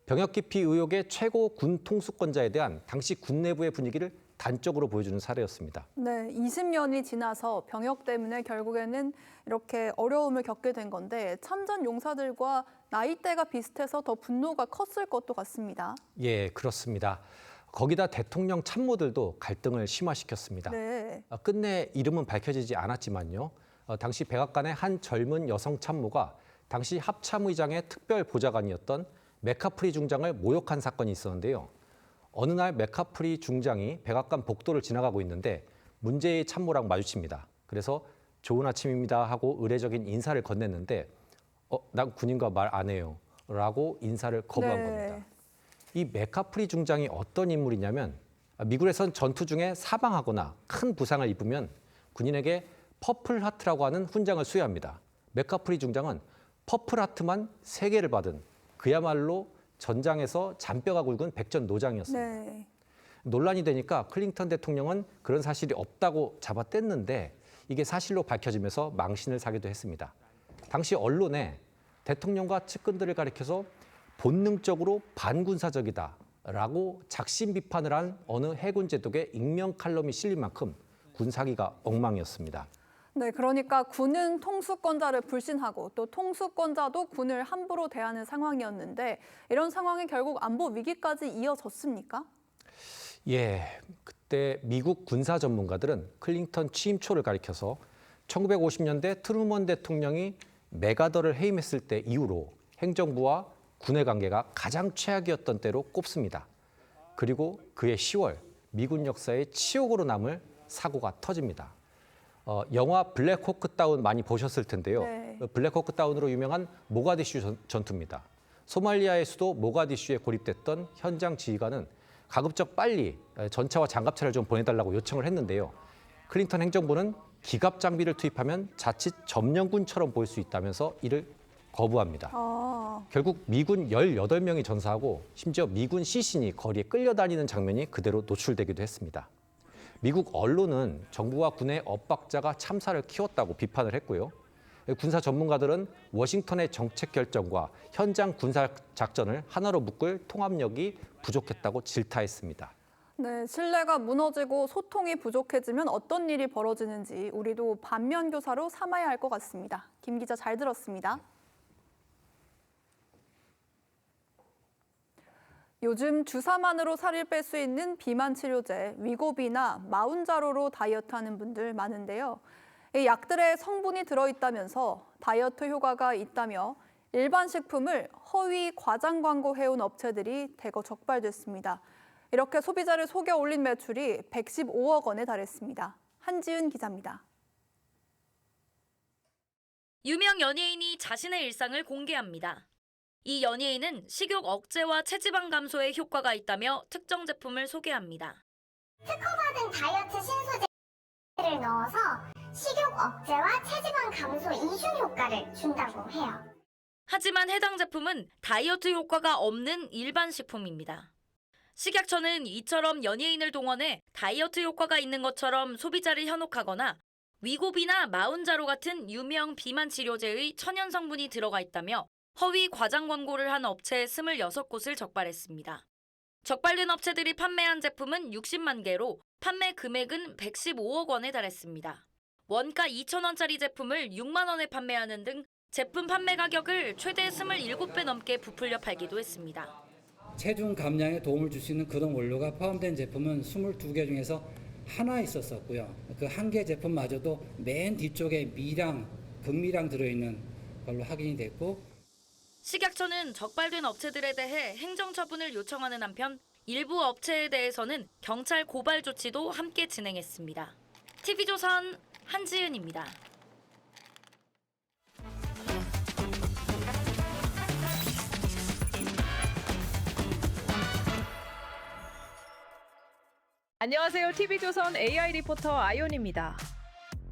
병역 기피 의혹의 최고 군 통수권자에 대한 당시 군 내부의 분위기를 단적으로 보여주는 사례였습니다. 네, 20년이 지나서 병역 때문에 결국에는 이렇게 어려움을 겪게 된 건데 참전 용사들과 나이대가 비슷해서 더 분노가 컸을 것도 같습니다. 예, 그렇습니다. 거기다 대통령 참모들도 갈등을 심화시켰습니다. 네. 끝내 이름은 밝혀지지 않았지만요. 당시 백악관의 한 젊은 여성 참모가 당시 합참의장의 특별 보좌관이었던 맥카프리 중장을 모욕한 사건이 있었는데요. 어느 날 맥카프리 중장이 백악관 복도를 지나가고 있는데 문제의 참모랑 마주칩니다. 그래서 좋은 아침입니다 하고 의례적인 인사를 건넸는데 난 군인과 말 안 해요 라고 인사를 거부한 겁니다. 이 맥카프리 중장이 어떤 인물이냐면 미군에선 전투 중에 사망하거나 큰 부상을 입으면 군인에게 퍼플 하트라고 하는 훈장을 수여합니다. 맥카프리 중장은 퍼플 하트만 3개를 받은 그야말로 전장에서 잔뼈가 굵은 백전노장이었습니다. 네. 논란이 되니까 클링턴 대통령은 그런 사실이 없다고 잡아뗐는데 이게 사실로 밝혀지면서 망신을 사기도 했습니다. 당시 언론에 대통령과 측근들을 가리켜서 본능적으로 반군사적이다라고 작심 비판을 한 어느 해군 제독의 익명 칼럼이 실린 만큼 군사기가 엉망이었습니다. 네, 그러니까 군은 통수권자를 불신하고 또 통수권자도 군을 함부로 대하는 상황이었는데 이런 상황이 결국 안보 위기까지 이어졌습니까? 예, 그때 미국 군사 전문가들은 클링턴 취임 초를 가리켜서 1950년대 트루먼 대통령이 메가더를 해임했을 때 이후로 행정부와 군의 관계가 가장 최악이었던 때로 꼽습니다. 그리고 그해 10월 미군 역사의 치욕으로 남을 사고가 터집니다. 영화 블랙 호크 다운 많이 보셨을 텐데요. 네. 블랙 호크 다운으로 유명한 모가디슈 전투입니다. 소말리아의 수도 모가디슈에 고립됐던 현장 지휘관은 가급적 빨리 전차와 장갑차를 좀 보내달라고 요청을 했는데요. 클린턴 행정부는 기갑 장비를 투입하면 자칫 점령군처럼 보일 수 있다면서 이를 거부합니다. 결국 미군 18명이 전사하고 심지어 미군 시신이 거리에 끌려다니는 장면이 그대로 노출되기도 했습니다. 미국 언론은 정부와 군의 엇박자가 참사를 키웠다고 비판을 했고요. 군사 전문가들은 워싱턴의 정책 결정과 현장 군사 작전을 하나로 묶을 통합력이 부족했다고 질타했습니다. 네, 신뢰가 무너지고 소통이 부족해지면 어떤 일이 벌어지는지 우리도 반면교사로 삼아야 할 것 같습니다. 김 기자 잘 들었습니다. 요즘 주사만으로 살을 뺄 수 있는 비만 치료제 위고비나 마운자로로 다이어트하는 분들 많은데요. 이 약들의 성분이 들어있다면서 다이어트 효과가 있다며 일반 식품을 허위 과장 광고해온 업체들이 대거 적발됐습니다. 이렇게 소비자를 속여 올린 매출이 115억 원에 달했습니다. 한지은 기자입니다. 유명 연예인이 자신의 일상을 공개합니다. 이 연예인은 식욕 억제와 체지방 감소에 효과가 있다며 특정 제품을 소개합니다. 특허받은 다이어트 신소재를 넣어서 식욕 억제와 체지방 감소 이중 효과를 준다고 해요. 하지만 해당 제품은 다이어트 효과가 없는 일반 식품입니다. 식약처는 이처럼 연예인을 동원해 다이어트 효과가 있는 것처럼 소비자를 현혹하거나 위고비나 마운자로 같은 유명 비만 치료제의 천연 성분이 들어가 있다며 허위 과장 광고를 한 업체 26곳을 적발했습니다. 적발된 업체들이 판매한 제품은 60만 개로 판매 금액은 115억 원에 달했습니다. 원가 2,000원짜리 제품을 6만 원에 판매하는 등 제품 판매 가격을 최대 27배 넘게 부풀려 팔기도 했습니다. 체중 감량에 도움을 줄 수 있는 그런 원료가 포함된 제품은 22개 중에서 하나 있었었고요. 그 한 개 제품마저도 맨 뒤쪽에 미량, 극미량 들어있는 걸로 확인이 됐고, 식약처는 적발된 업체들에 대해 행정처분을 요청하는 한편 일부 업체에 대해서는 경찰 고발 조치도 함께 진행했습니다. TV조선 한지은입니다. 안녕하세요. TV조선 AI 리포터 아이온입니다.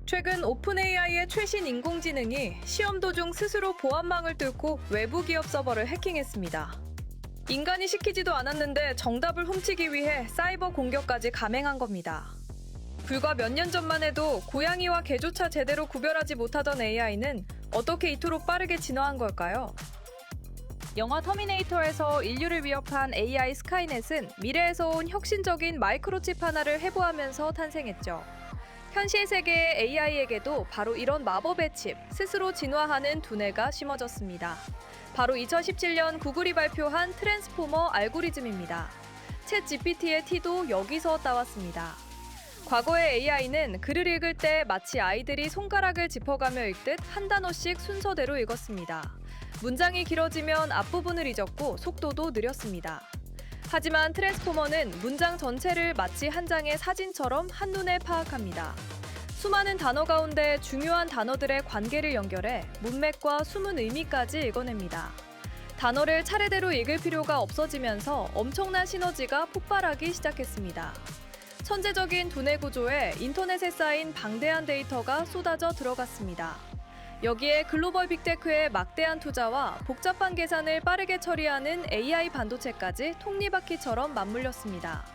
최근 오픈AI의 최신 인공지능이 시험 도중 스스로 보안망을 뚫고 외부 기업 서버를 해킹했습니다. 인간이 시키지도 않았는데 정답을 훔치기 위해 사이버 공격까지 감행한 겁니다. 불과 몇 년 전만 해도 고양이와 개조차 제대로 구별하지 못하던 AI는 어떻게 이토록 빠르게 진화한 걸까요? 영화 터미네이터에서 인류를 위협한 AI 스카이넷은 미래에서 온 혁신적인 마이크로칩 하나를 해부하면서 탄생했죠. 현실 세계의 AI에게도 바로 이런 마법의 칩, 스스로 진화하는 두뇌가 심어졌습니다. 바로 2017년 구글이 발표한 트랜스포머 알고리즘입니다. 챗 GPT의 T도 여기서 따왔습니다. 과거의 AI는 글을 읽을 때 마치 아이들이 손가락을 짚어가며 읽듯 한 단어씩 순서대로 읽었습니다. 문장이 길어지면 앞부분을 잊었고 속도도 느렸습니다. 하지만 트랜스포머는 문장 전체를 마치 한 장의 사진처럼 한눈에 파악합니다. 수많은 단어 가운데 중요한 단어들의 관계를 연결해 문맥과 숨은 의미까지 읽어냅니다. 단어를 차례대로 읽을 필요가 없어지면서 엄청난 시너지가 폭발하기 시작했습니다. 천재적인 두뇌 구조에 인터넷에 쌓인 방대한 데이터가 쏟아져 들어갔습니다. 여기에 글로벌 빅테크의 막대한 투자와 복잡한 계산을 빠르게 처리하는 AI 반도체까지 톱니바퀴처럼 맞물렸습니다.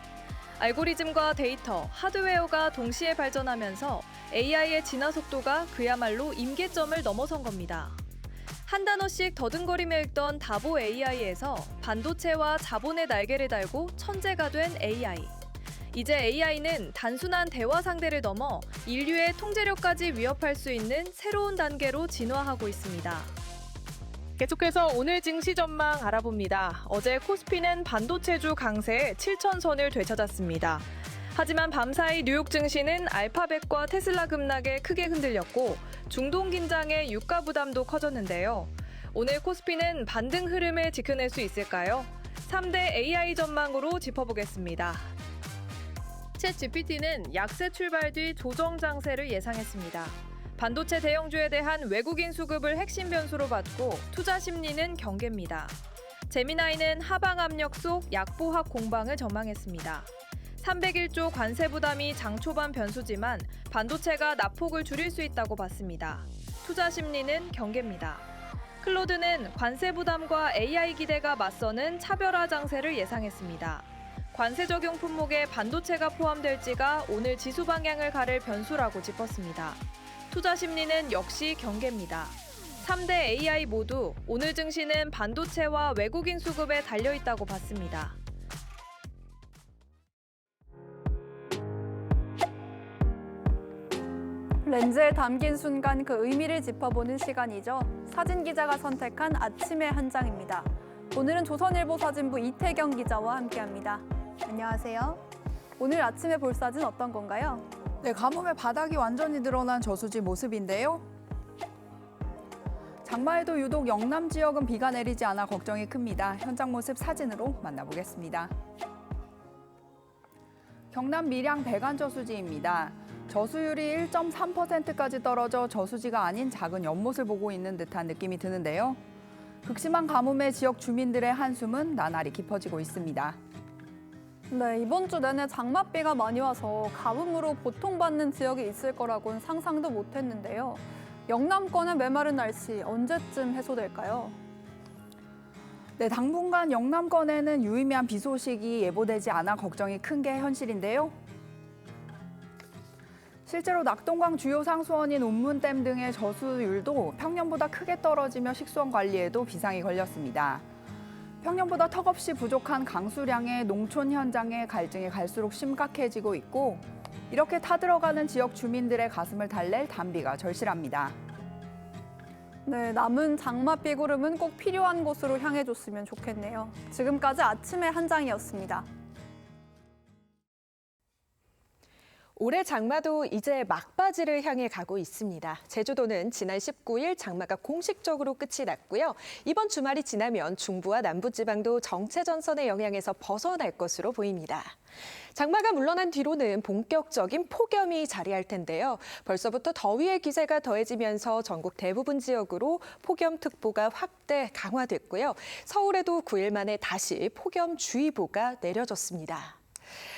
알고리즘과 데이터, 하드웨어가 동시에 발전하면서 AI의 진화 속도가 그야말로 임계점을 넘어선 겁니다. 한 단어씩 더듬거리며 읽던 다보 AI에서 반도체와 자본의 날개를 달고 천재가 된 AI. 이제 AI는 단순한 대화 상대를 넘어 인류의 통제력까지 위협할 수 있는 새로운 단계로 진화하고 있습니다. 계속해서 오늘 증시 전망 알아봅니다. 어제 코스피는 반도체주 강세에 7,000선을 되찾았습니다. 하지만 밤사이 뉴욕 증시는 알파벳과 테슬라 급락에 크게 흔들렸고 중동 긴장에 유가 부담도 커졌는데요. 오늘 코스피는 반등 흐름을 지켜낼 수 있을까요? 3대 AI 전망으로 짚어보겠습니다. 챗 GPT는 약세 출발 뒤 조정 장세를 예상했습니다. 반도체 대형주에 대한 외국인 수급을 핵심 변수로 받고 투자 심리는 경계입니다. 제미나이는 하방 압력 속 약보합 공방을 전망했습니다. 301조 관세 부담이 장 초반 변수지만 반도체가 낙폭을 줄일 수 있다고 봤습니다. 투자 심리는 경계입니다. 클로드는 관세 부담과 AI 기대가 맞서는 차별화 장세를 예상했습니다. 관세 적용 품목에 반도체가 포함될지가 오늘 지수 방향을 가를 변수라고 짚었습니다. 투자 심리는 역시 경계입니다. 3대 AI 모두 오늘 증시는 반도체와 외국인 수급에 달려있다고 봤습니다. 렌즈에 담긴 순간 그 의미를 짚어보는 시간이죠. 사진 기자가 선택한 아침의 한 장입니다. 오늘은 조선일보 사진부 이태경 기자와 함께합니다. 안녕하세요. 오늘 아침에 볼 사진 어떤 건가요? 네, 가뭄에 바닥이 완전히 드러난 저수지 모습인데요. 장마에도 유독 영남 지역은 비가 내리지 않아 걱정이 큽니다. 현장 모습 사진으로 만나보겠습니다. 경남 밀양 배관 저수지입니다. 저수율이 1.3%까지 떨어져 저수지가 아닌 작은 연못을 보고 있는 듯한 느낌이 드는데요. 극심한 가뭄에 지역 주민들의 한숨은 나날이 깊어지고 있습니다. 네, 이번 주 내내 장맛비가 많이 와서 가뭄으로 고통받는 지역이 있을 거라고는 상상도 못했는데요. 영남권의 메마른 날씨 언제쯤 해소될까요? 네, 당분간 영남권에는 유의미한 비 소식이 예보되지 않아 걱정이 큰 게 현실인데요. 실제로 낙동강 주요 상수원인 운문댐 등의 저수율도 평년보다 크게 떨어지며 식수원 관리에도 비상이 걸렸습니다. 평년보다 턱없이 부족한 강수량에 농촌 현장의 갈증이 갈수록 심각해지고 있고 이렇게 타들어가는 지역 주민들의 가슴을 달랠 단비가 절실합니다. 네, 남은 장맛비 구름은 꼭 필요한 곳으로 향해줬으면 좋겠네요. 지금까지 아침의 한 장이었습니다. 올해 장마도 이제 막바지를 향해 가고 있습니다. 제주도는 지난 19일 장마가 공식적으로 끝이 났고요. 이번 주말이 지나면 중부와 남부지방도 정체전선의 영향에서 벗어날 것으로 보입니다. 장마가 물러난 뒤로는 본격적인 폭염이 자리할 텐데요. 벌써부터 더위의 기세가 더해지면서 전국 대부분 지역으로 폭염특보가 확대 강화됐고요. 서울에도 9일 만에 다시 폭염주의보가 내려졌습니다.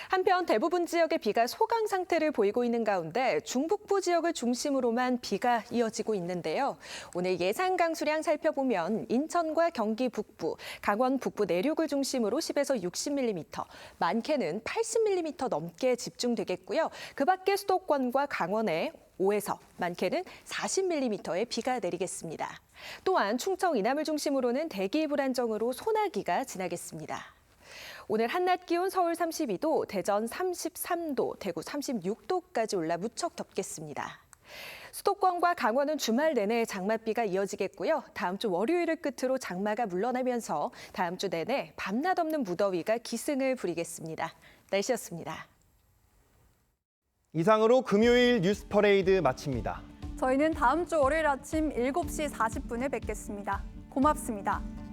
한편 대부분 지역의 비가 소강 상태를 보이고 있는 가운데 중북부 지역을 중심으로만 비가 이어지고 있는데요. 오늘 예상 강수량 살펴보면 인천과 경기 북부, 강원 북부 내륙을 중심으로 10에서 60mm, 많게는 80mm 넘게 집중되겠고요. 그 밖에 수도권과 강원에 5에서 많게는 40mm의 비가 내리겠습니다. 또한 충청 이남을 중심으로는 대기 불안정으로 소나기가 지나겠습니다. 오늘 한낮 기온 서울 32도, 대전 33도, 대구 36도까지 올라 무척 덥겠습니다. 수도권과 강원은 주말 내내 장맛비가 이어지겠고요. 다음 주 월요일을 끝으로 장마가 물러나면서 다음 주 내내 밤낮 없는 무더위가 기승을 부리겠습니다. 날씨였습니다. 이상으로 금요일 뉴스 퍼레이드 마칩니다. 저희는 다음 주 월요일 아침 7시 40분에 뵙겠습니다. 고맙습니다.